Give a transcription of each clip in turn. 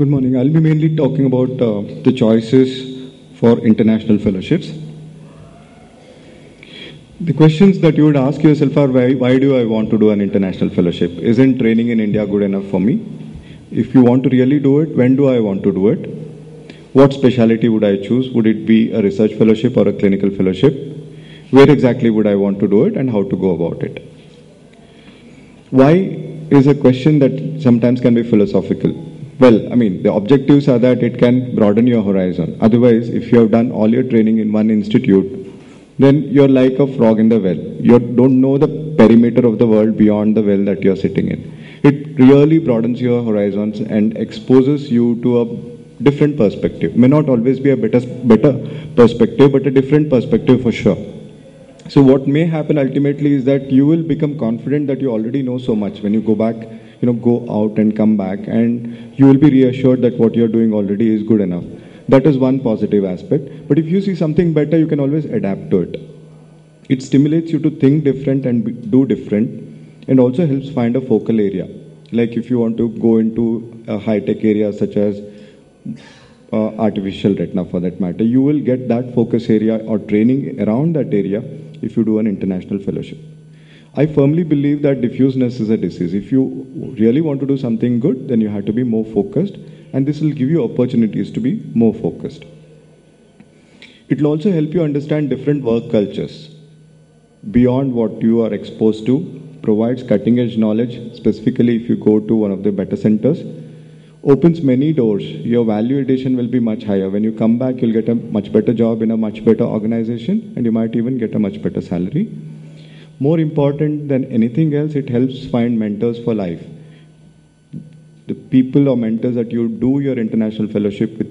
Good morning. I'll be mainly talking about the choices for international fellowships. The questions that you would ask yourself are why do I want to do an international fellowship? Isn't training in India good enough for me? If you want to really do it, when do I want to do it? What specialty would I choose? Would it be a research fellowship or a clinical fellowship? Where exactly would I want to do it and how to go about it? Why is a question that sometimes can be philosophical. Well, I mean, the objectives are that it can broaden your horizon. Otherwise, if you have done all your training in one institute, then you're like a frog in the well. You don't know the perimeter of the world beyond the well that you're sitting in. It really broadens your horizons and exposes you to a different perspective. May not always be a better perspective, but a different perspective for sure. So what may happen ultimately is that you will become confident that you already know so much when you go back, go out and come back, and you will be reassured that what you're doing already is good enough. That is one positive aspect. But if you see something better, you can always adapt to it. It stimulates you to think different and do different, and also helps find a focal area. Like if you want to go into a high-tech area such as artificial retina for that matter, you will get that focus area or training around that area if you do an international fellowship. I firmly believe that diffuseness is a disease. If you really want to do something good, then you have to be more focused, and this will give you opportunities to be more focused. It will also help you understand different work cultures beyond what you are exposed to, provides cutting edge knowledge, specifically if you go to one of the better centers, opens many doors. Your value addition will be much higher. When you come back, you'll get a much better job in a much better organization, and you might even get a much better salary. More important than anything else, it helps find mentors for life. The people or mentors that you do your international fellowship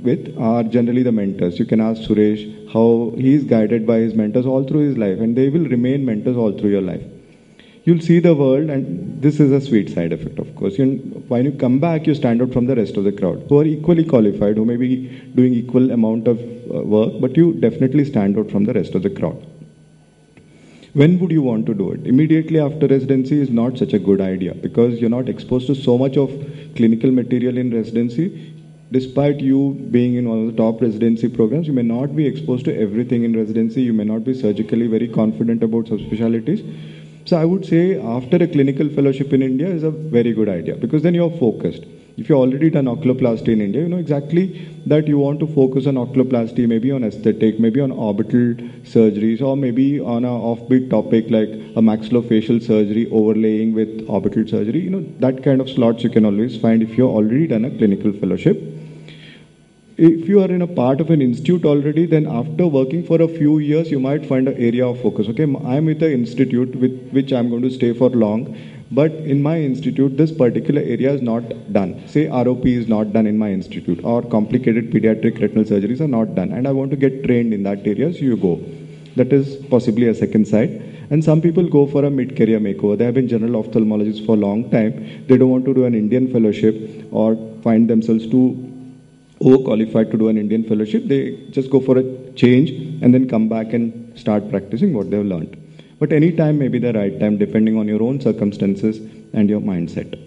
with are generally the mentors. You can ask Suresh how he is guided by his mentors all through his life, and they will remain mentors all through your life. You'll see the world, and this is a sweet side effect, of course. When you come back, you stand out from the rest of the crowd, who are equally qualified, who may be doing equal amount of work, but you definitely stand out from the rest of the crowd. When would you want to do it? Immediately after residency is not such a good idea, because you're not exposed to so much of clinical material in residency. Despite you being in one of the top residency programs, you may not be exposed to everything in residency. You may not be surgically very confident about subspecialties. So I would say after a clinical fellowship in India is a very good idea, because then you're focused. If you've already done oculoplasty in India, you know exactly that you want to focus on oculoplasty, maybe on aesthetic, maybe on orbital surgeries, or maybe on an offbeat topic like a maxillofacial surgery overlaying with orbital surgery. That kind of slots you can always find if you've already done a clinical fellowship. If you are in a part of an institute already, then after working for a few years, you might find an area of focus. Okay, I'm with an institute with which I'm going to stay for long, but in my institute, this particular area is not done. Say ROP is not done in my institute, or complicated pediatric retinal surgeries are not done, and I want to get trained in that area, so you go. That is possibly a second side. And some people go for a mid-career makeover. They have been general ophthalmologists for a long time. They don't want to do an Indian fellowship or find themselves too overqualified to do an Indian fellowship. They just go for a change and then come back and start practicing what they've learned. But any time may be the right time, depending on your own circumstances and your mindset.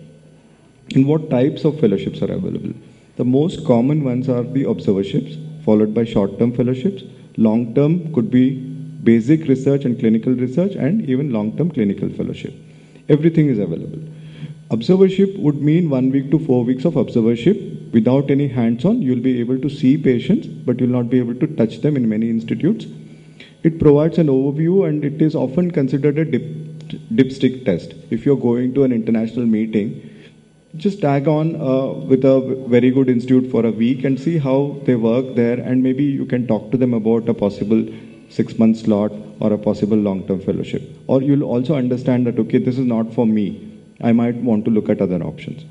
And what types of fellowships are available? The most common ones are the observerships, followed by short-term fellowships. Long-term could be basic research and clinical research, and even long-term clinical fellowship. Everything is available. Observership would mean 1 week to 4 weeks of observership. Without any hands-on, you'll be able to see patients, but you'll not be able to touch them in many institutes. It provides an overview, and it is often considered a dipstick test. If you're going to an international meeting, just tag on with a very good institute for a week and see how they work there, and maybe you can talk to them about a possible 6-month slot or a possible long-term fellowship. Or you'll also understand that, okay, this is not for me. I might want to look at other options.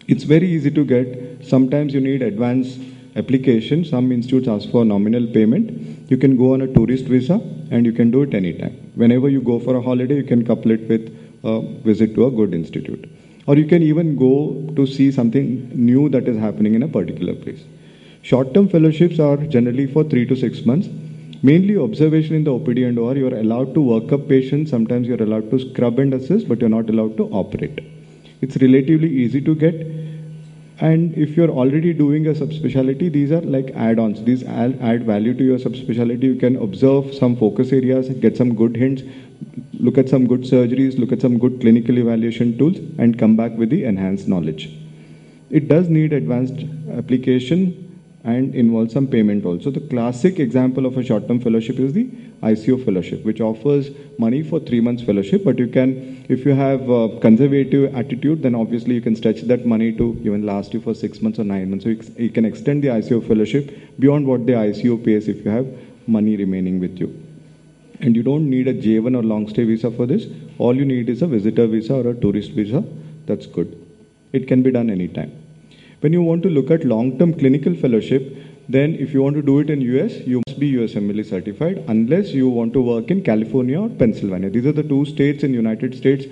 It's very easy to get. Sometimes you need advance application. Some institutes ask for nominal payment. You can go on a tourist visa, and you can do it anytime. Whenever you go for a holiday, you can couple it with a visit to a good institute. Or you can even go to see something new that is happening in a particular place. Short-term fellowships are generally for 3 to 6 months. Mainly observation in the OPD and OR. You are allowed to work up patients. Sometimes you are allowed to scrub and assist, but you're not allowed to operate. It's relatively easy to get. And if you're already doing a subspecialty, these are like add-ons. These add value to your subspecialty. You can observe some focus areas, get some good hints, look at some good surgeries, look at some good clinical evaluation tools, and come back with the enhanced knowledge. It does need advanced application and involves some payment also. The classic example of a short-term fellowship is the ICO fellowship, which offers money for 3 months fellowship, but you can, if you have a conservative attitude, then obviously you can stretch that money to even last you for 6 months or 9 months. So you can extend the ICO fellowship beyond what the ICO pays if you have money remaining with you. And you don't need a J1 or long stay visa for this. All you need is a visitor visa or a tourist visa. That's good. It can be done anytime. When you want to look at long-term clinical fellowship, then if you want to do it in US, you must be USMLE certified unless you want to work in California or Pennsylvania. These are the 2 states in United States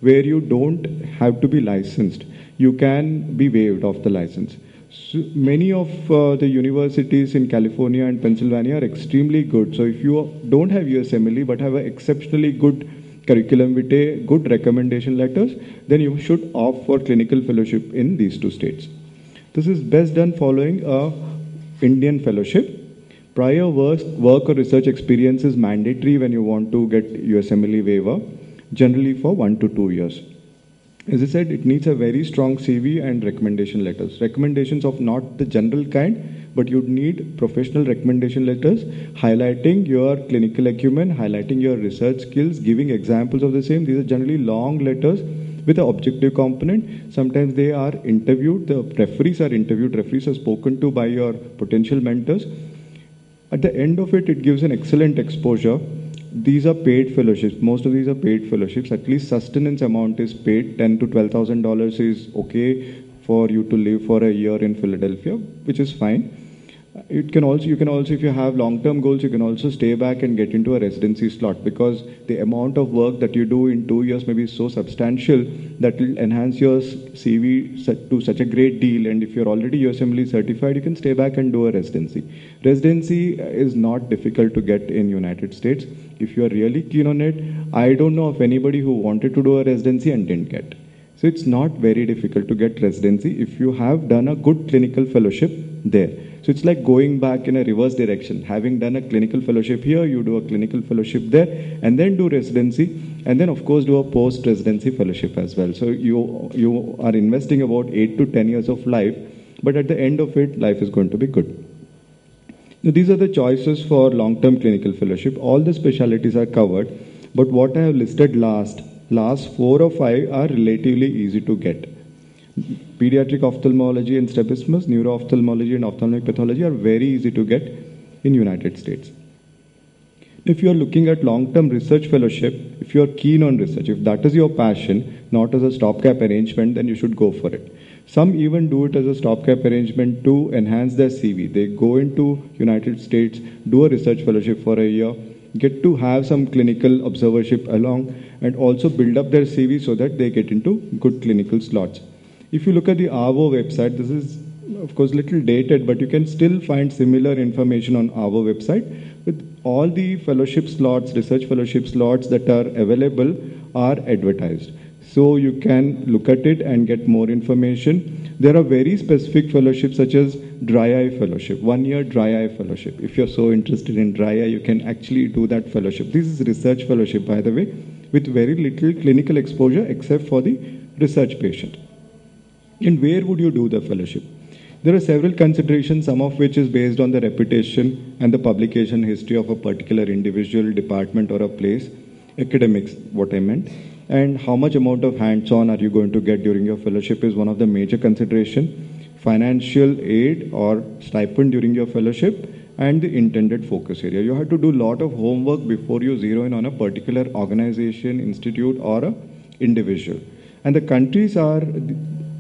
where you don't have to be licensed. You can be waived of the license. So many of the universities in California and Pennsylvania are extremely good. So if you don't have USMLE but have an exceptionally good curriculum vitae, good recommendation letters, then you should opt for clinical fellowship in these 2 states. This is best done following a Indian fellowship. Prior work or research experience is mandatory when you want to get USMLE waiver, generally for 1 to 2 years. As I said, it needs a very strong CV and recommendation letters. Recommendations of not the general kind, but you'd need professional recommendation letters highlighting your clinical acumen, highlighting your research skills, giving examples of the same. These are generally long letters with an objective component. Sometimes they are interviewed, the referees are interviewed, referees are spoken to by your potential mentors. At the end of it, it gives an excellent exposure. These are paid fellowships. Most of these are paid fellowships. At least sustenance amount is paid. $10,000 to $12,000 is okay for you to live for a year in Philadelphia, which is fine. You can also, if you have long-term goals, you can also stay back and get into a residency slot, because the amount of work that you do in 2 years may be so substantial that will enhance your CV to such a great deal. And if you're already USMLE certified, you can stay back and do a residency. Residency is not difficult to get in United States. If you are really keen on it, I don't know of anybody who wanted to do a residency and didn't get. So it's not very difficult to get residency if you have done a good clinical fellowship there. So it's like going back in a reverse direction. Having done a clinical fellowship here, you do a clinical fellowship there, and then do residency, and then of course do a post-residency fellowship as well. So you are investing about 8 to 10 years of life, but at the end of it, life is going to be good. Now, these are the choices for long-term clinical fellowship. All the specialties are covered, but what I have listed last 4 or 5 are relatively easy to get. Pediatric ophthalmology and strabismus, neuro-ophthalmology and ophthalmic pathology are very easy to get in United States. If you are looking at long-term research fellowship, if you are keen on research, if that is your passion, not as a stopgap arrangement, then you should go for it. Some even do it as a stopgap arrangement to enhance their CV. They go into United States, do a research fellowship for a year, get to have some clinical observership along, and also build up their CV so that they get into good clinical slots. If you look at the ARVO website, this is of course little dated, but you can still find similar information on ARVO website with all the fellowship slots, research fellowship slots that are available are advertised. So you can look at it and get more information. There are very specific fellowships such as dry eye fellowship, 1 year dry eye fellowship. If you're so interested in dry eye, you can actually do that fellowship. This is research fellowship, by the way, with very little clinical exposure except for the research patient. And where would you do the fellowship? There are several considerations, some of which is based on the reputation and the publication history of a particular individual, department or a place. Academics, what I meant. And how much amount of hands-on are you going to get during your fellowship is one of the major considerations. Financial aid or stipend during your fellowship and the intended focus area. You have to do a lot of homework before you zero in on a particular organization, institute or a individual. And the countries are,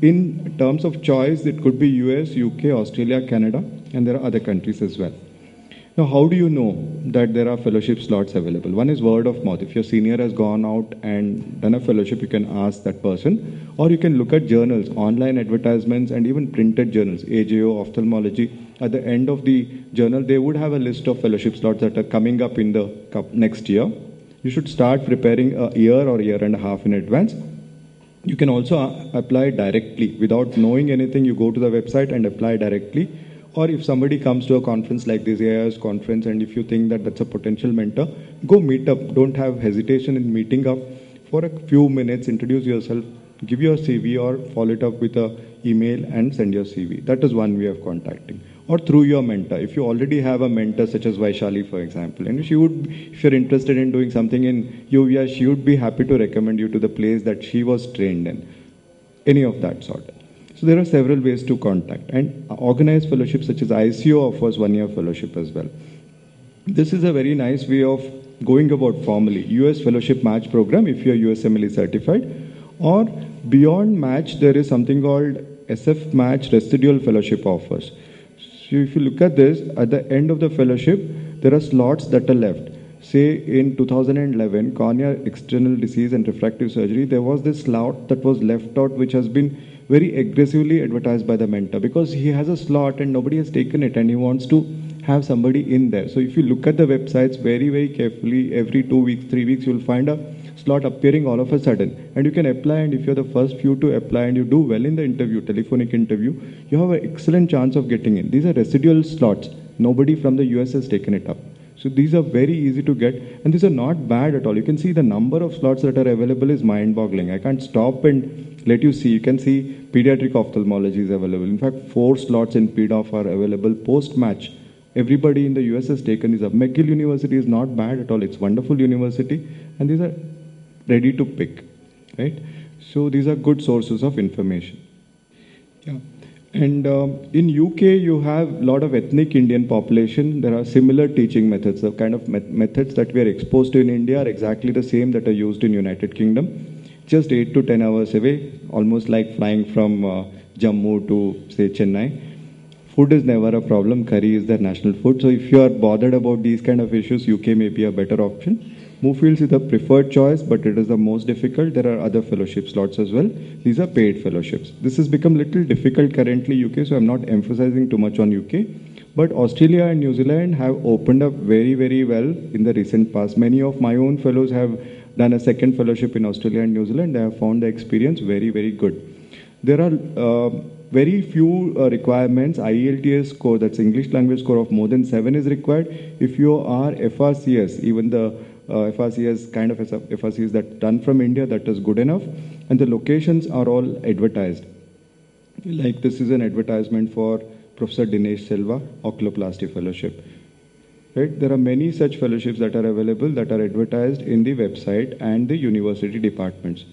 in terms of choice, it could be US, UK, Australia, Canada, and there are other countries as well. Now, how do you know that there are fellowship slots available? One is word of mouth. If your senior has gone out and done a fellowship, you can ask that person, or you can look at journals, online advertisements, and even printed journals, AJO, ophthalmology. At the end of the journal, they would have a list of fellowship slots that are coming up in the next year. You should start preparing a year or year and a half in advance. You can also apply directly without knowing anything. You go to the website and apply directly. Or if somebody comes to a conference like this AIS conference, and if you think that that's a potential mentor, go meet up. Don't have hesitation in meeting up for a few minutes. Introduce yourself, give your CV, or follow it up with a email and send your CV. That is one way of contacting. Or through your mentor. If you already have a mentor such as Vaishali, for example, and she would, if you're interested in doing something in UVA, she would be happy to recommend you to the place that she was trained in. Any of that sort. So there are several ways to contact. And organized fellowships such as ICO offers 1-year fellowship as well. This is a very nice way of going about formally. US Fellowship Match Program if you're USMLE certified. Or beyond match, there is something called SF Match Residual Fellowship offers. So if you look at this, at the end of the fellowship, there are slots that are left. Say in 2011, cornea external disease and refractive surgery, there was this slot that was left out, which has been very aggressively advertised by the mentor because he has a slot and nobody has taken it and he wants to have somebody in there. So if you look at the websites very, very carefully, every 2 weeks, 3 weeks, you'll find a slot appearing all of a sudden. And you can apply, and if you're the first few to apply and you do well in the interview, telephonic interview, you have an excellent chance of getting in. These are residual slots. Nobody from the US has taken it up. So these are very easy to get, and these are not bad at all. You can see the number of slots that are available is mind-boggling. I can't stop and let you see. You can see pediatric ophthalmology is available. In fact, 4 slots in PDOF are available post-match. Everybody in the US has taken these up. McGill University is not bad at all. It's a wonderful university, and these are ready to pick, right? So these are good sources of information. Yeah. And in UK, you have a lot of ethnic Indian population. There are similar teaching methods. The kind of methods that we are exposed to in India are exactly the same that are used in United Kingdom. Just 8 to 10 hours away, almost like flying from Jammu to, say, Chennai. Food is never a problem. Curry is their national food. So if you are bothered about these kind of issues, UK may be a better option. Moorfields is the preferred choice, but it is the most difficult. There are other fellowship slots as well. These are paid fellowships. This has become a little difficult currently UK, so I'm not emphasizing too much on UK. But Australia and New Zealand have opened up very, very well in the recent past. Many of my own fellows have done a second fellowship in Australia and New Zealand. They have found the experience very, very good. There are very few requirements. IELTS score, that's English language score of more than 7 is required. If you are FRCS, even the FRCS kind of FRCS that done from India, that is good enough. And the locations are all advertised. Like this is an advertisement for Professor Dinesh Silva, Oculoplasty Fellowship. Right? There are many such fellowships that are available that are advertised in the website and the university departments.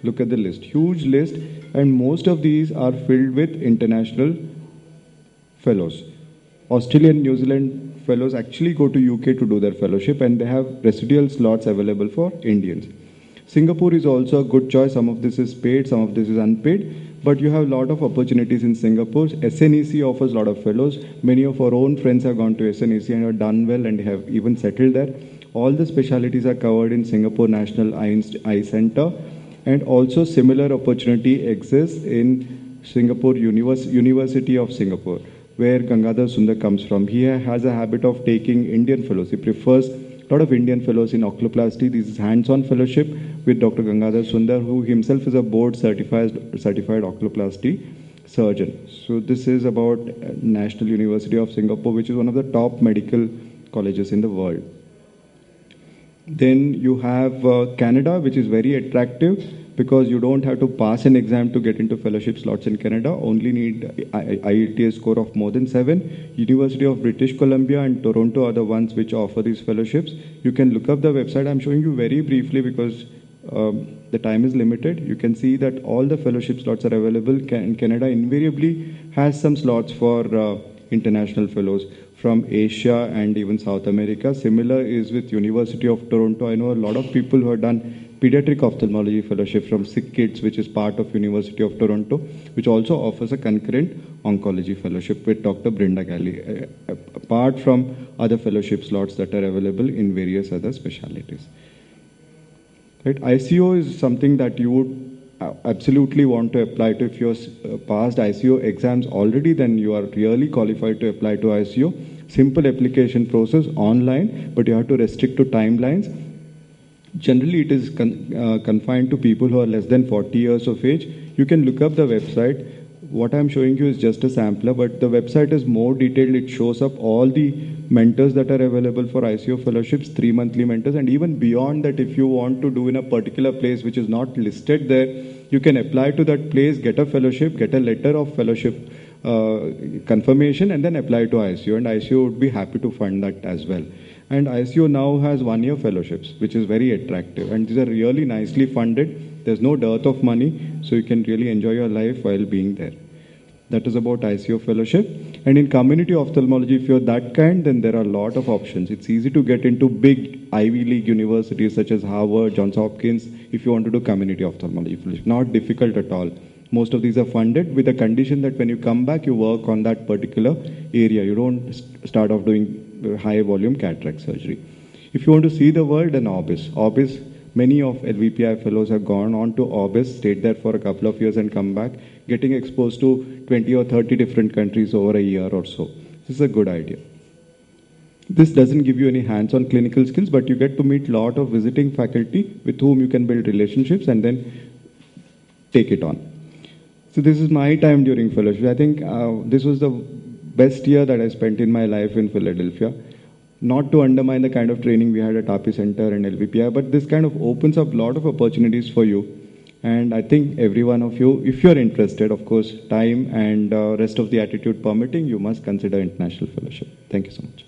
Look at the list, huge list, and most of these are filled with international fellows. Australian, New Zealand fellows actually go to UK to do their fellowship, and they have residual slots available for Indians. Singapore is also a good choice. Some of this is paid, some of this is unpaid, but you have a lot of opportunities in Singapore. SNEC offers a lot of fellows. Many of our own friends have gone to SNEC and have done well and have even settled there. All the specialities are covered in Singapore National Eye Center, and also similar opportunity exists in Singapore University of Singapore, where Gangadhar Sundar comes from. He has a habit of taking Indian fellows. He prefers a lot of Indian fellows in oculoplasty. This is hands-on fellowship with Dr. Gangadhar Sundar, who himself is a board certified oculoplasty surgeon. So this is about National University of Singapore, which is one of the top medical colleges in the world. Then you have Canada, which is very attractive because you don't have to pass an exam to get into fellowship slots in Canada. Only need IELTS score of more than 7. University of British Columbia and Toronto are the ones which offer these fellowships. You can look up the website. I'm showing you very briefly because the time is limited. You can see that all the fellowship slots are available. Canada invariably has some slots for international fellows from Asia and even South America. Similar is with University of Toronto. I know a lot of people who have done pediatric ophthalmology fellowship from Sick Kids, which is part of University of Toronto, which also offers a concurrent oncology fellowship with Dr. Brenda Galley, apart from other fellowship slots that are available in various other specialties. Right? ICO is something that you would absolutely want to apply to. If you're passed ICO exams already, then you are really qualified to apply to ICO. Simple application process online, but you have to restrict to timelines. Generally, it is confined to people who are less than 40 years of age. You can look up the website. What I'm showing you is just a sampler, but the website is more detailed. It shows up all the mentors that are available for ICO fellowships, 3 monthly mentors, and even beyond that, if you want to do in a particular place which is not listed there, you can apply to that place, get a fellowship, get a letter of fellowship confirmation, and then apply to ICO, and ICO would be happy to fund that as well. And ICO now has 1 year fellowships, which is very attractive, and these are really nicely funded. There's no dearth of money, so you can really enjoy your life while being there. That is about ICO fellowship. And in community ophthalmology, if you're that kind, then there are a lot of options. It's easy to get into big Ivy League universities such as Harvard, Johns Hopkins, if you want to do community ophthalmology fellowship. Not difficult at all. Most of these are funded with the condition that when you come back, you work on that particular area. You don't start off doing high volume cataract surgery. If you want to see the world, then Orbis, many of LVPI fellows have gone on to Orbis, stayed there for a couple of years and come back, getting exposed to 20 or 30 different countries over a year or so. This is a good idea. This doesn't give you any hands-on clinical skills, but you get to meet a lot of visiting faculty with whom you can build relationships and then take it on. So this is my time during fellowship. I think this was the best year that I spent in my life in Philadelphia. Not to undermine the kind of training we had at RP Center and LVPI, but this kind of opens up a lot of opportunities for you. And I think every one of you, if you're interested, of course, time and rest of the attitude permitting, you must consider international fellowship. Thank you so much.